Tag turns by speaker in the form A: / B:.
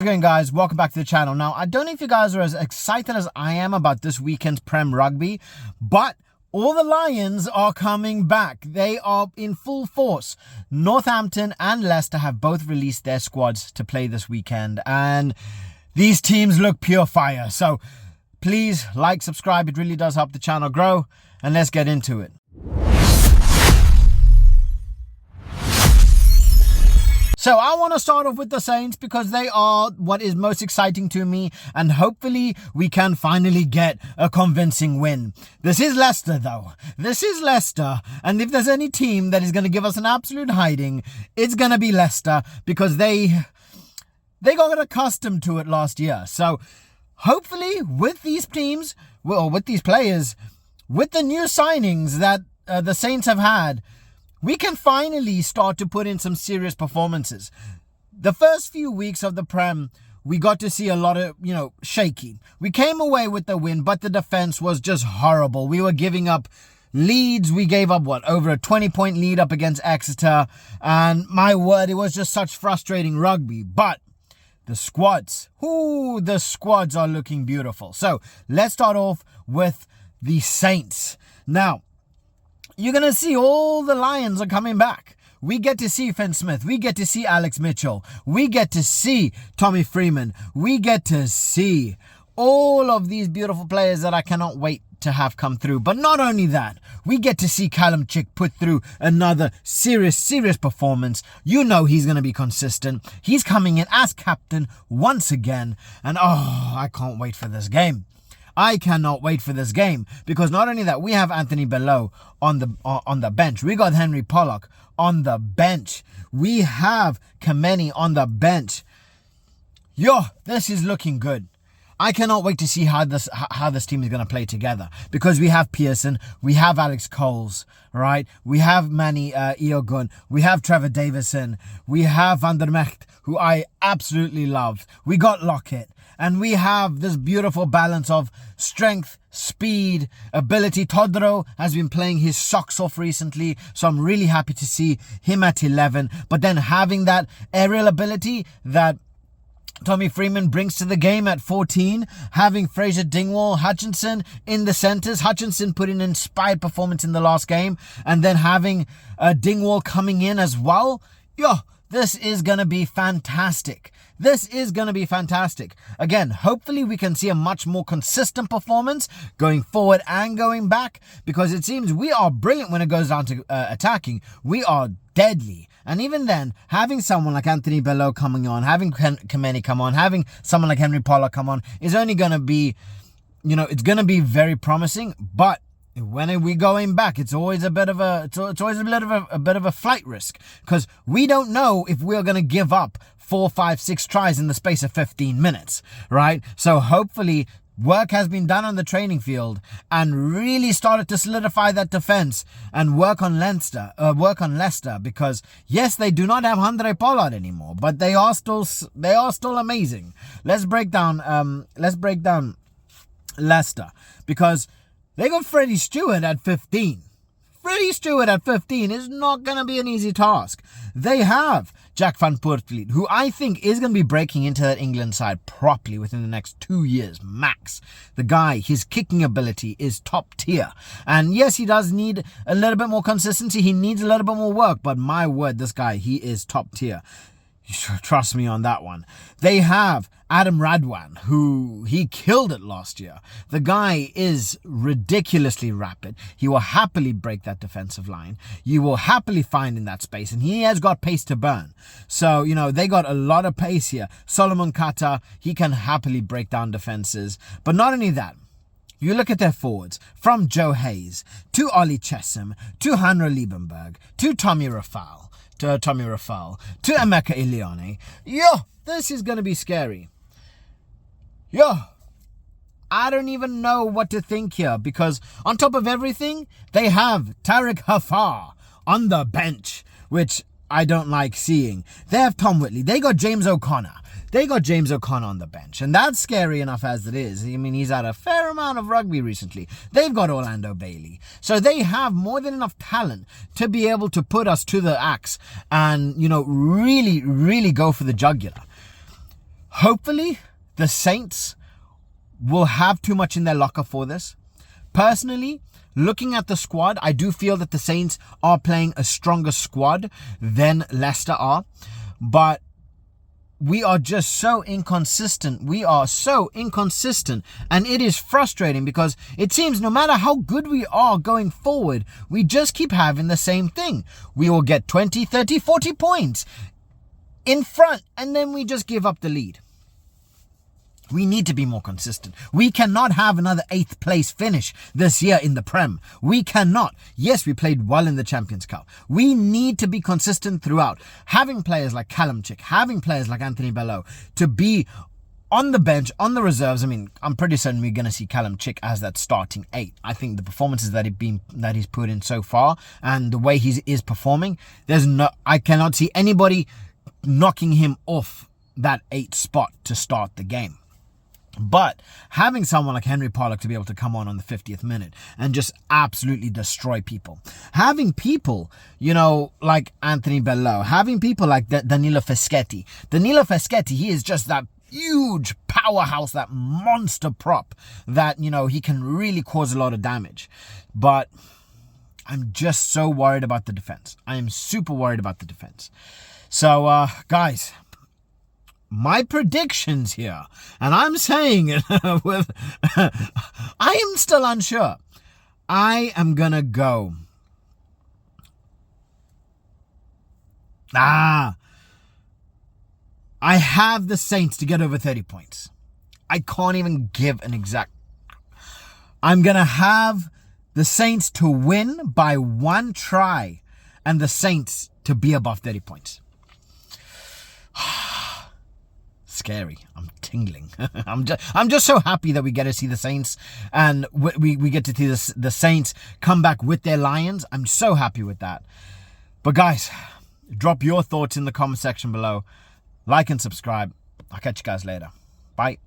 A: How's it going, guys? Welcome back to the channel. Now, I don't know if you guys are as excited as I am about this weekend's Prem Rugby, but all the Lions are coming back. They are in full force. Northampton and Leicester have both released their squads to play this weekend, and these teams look pure fire. So please like, subscribe. It really does help the channel grow, and let's get into it. So I want to start off with the Saints because they are what is most exciting to me, and hopefully we can finally get a convincing win. This is Leicester though. This is Leicester, and if there's any team that is going to give us an absolute hiding, it's going to be Leicester because they got accustomed to it last year. So hopefully with these teams, well, with these players, with the new signings that the Saints have had, we can finally start to put in some serious performances. The first few weeks of the Prem, we got to see a lot of, shaky. We came away with the win, but the defense was just horrible. We were giving up leads. We gave up, over a 20-point lead up against Exeter. And my word, it was just such frustrating rugby. But the squads, the squads are looking beautiful. So let's start off with the Saints. Now, you're going to see all the Lions are coming back. We get to see Finn Smith. We get to see Alex Mitchell. We get to see Tommy Freeman. We get to see all of these beautiful players that I cannot wait to have come through. But not only that, we get to see Callum Chick put through another serious performance. You know he's going to be consistent. He's coming in as captain once again. And I can't wait for this game. I cannot wait for this game because not only that, we have Anthony Belleau on the bench. We got Henry Pollock on the bench. We have Kameni on the bench. This is looking good. I cannot wait to see how this team is going to play together because we have Pearson, we have Alex Coles, right? We have Manny Iogun, we have Trevor Davison, we have Van der Mecht, who I absolutely love. We got Lockett. And we have this beautiful balance of strength, speed, ability. Todro has been playing his socks off recently, so I'm really happy to see him at 11. But then having that aerial ability that Tommy Freeman brings to the game at 14, having Fraser Dingwall, Hutchinson in the centres. Hutchinson put in an inspired performance in the last game, and then having Dingwall coming in as well. This is going to be fantastic. This is going to be fantastic. Again, hopefully we can see a much more consistent performance going forward and going back, because it seems we are brilliant when it goes down to attacking. We are deadly. And even then, having someone like Anthony Belleau coming on, having Kameni come on, having someone like Henry Pollock come on is only going to be, it's going to be very promising. But when are we going back? It's always a bit of a flight risk, because we don't know if we're going to give up 4, 5, 6 tries in the space of 15 minutes, right? So hopefully work has been done on the training field and really started to solidify that defense and work on Leicester, because yes, they do not have Andre Pollard anymore, but they are still amazing. Let's break down Leicester, because they got Freddie Steward at 15. Freddie Steward at 15 is not going to be an easy task. They have Jack van Poortvliet, who I think is going to be breaking into that England side properly within the next 2 years, max. The guy, his kicking ability is top tier. And yes, he does need a little bit more consistency. He needs a little bit more work. But my word, this guy, he is top tier. Trust me on that one. They have Adam Radwan, who he killed it last year. The guy is ridiculously rapid. He will happily break that defensive line. You will happily find in that space, and he has got pace to burn. So, they got a lot of pace here. Solomon Kata, he can happily break down defenses. But not only that, you look at their forwards, from Joe Hayes to Ollie Chesham to Hanro Liebenberg to Tommy Reffell to Emeka Ilione. This is going to be scary. I don't even know what to think here, because on top of everything, they have Tariq Hafar on the bench, which I don't like seeing. They have Tom Whitley. They got James O'Connor. On the bench, and that's scary enough as it is. I mean, he's had a fair amount of rugby recently. They've got Orlando Bailey. So they have more than enough talent to be able to put us to the axe and, really, really go for the jugular. Hopefully, the Saints will have too much in their locker for this. Personally, looking at the squad, I do feel that the Saints are playing a stronger squad than Leicester are. But we are just so inconsistent. We are so inconsistent. And it is frustrating because it seems no matter how good we are going forward, we just keep having the same thing. We will get 20, 30, 40 points in front and then we just give up the lead. We need to be more consistent. We cannot have another 8th place finish this year in the Prem. We cannot. Yes, we played well in the Champions Cup. We need to be consistent throughout. Having players like Callum Chick, having players like Anthony Belleau to be on the bench, on the reserves. I mean, I'm pretty certain we're going to see Callum Chick as that starting 8. I think the performances that he's put in so far and the way he is performing, I cannot see anybody knocking him off that 8 spot to start the game. But having someone like Henry Pollock to be able to come on the 50th minute and just absolutely destroy people. Having people, like Anthony Belleau. Having people like Danilo Fischetti. Danilo Fischetti, he is just that huge powerhouse, that monster prop that, he can really cause a lot of damage. But I'm just so worried about the defense. I am super worried about the defense. So, guys, my predictions here, and I'm saying it with, I am still unsure. I am gonna go. I have the Saints to get over 30 points. I can't even give an exact. I'm gonna have the Saints to win by 1 try, and the Saints to be above 30 points. Scary. I'm tingling. I'm just so happy that we get to see the Saints and we get to see the Saints come back with their Lions. I'm so happy with that. But guys, drop your thoughts in the comment section below. Like and subscribe. I'll catch you guys later. Bye.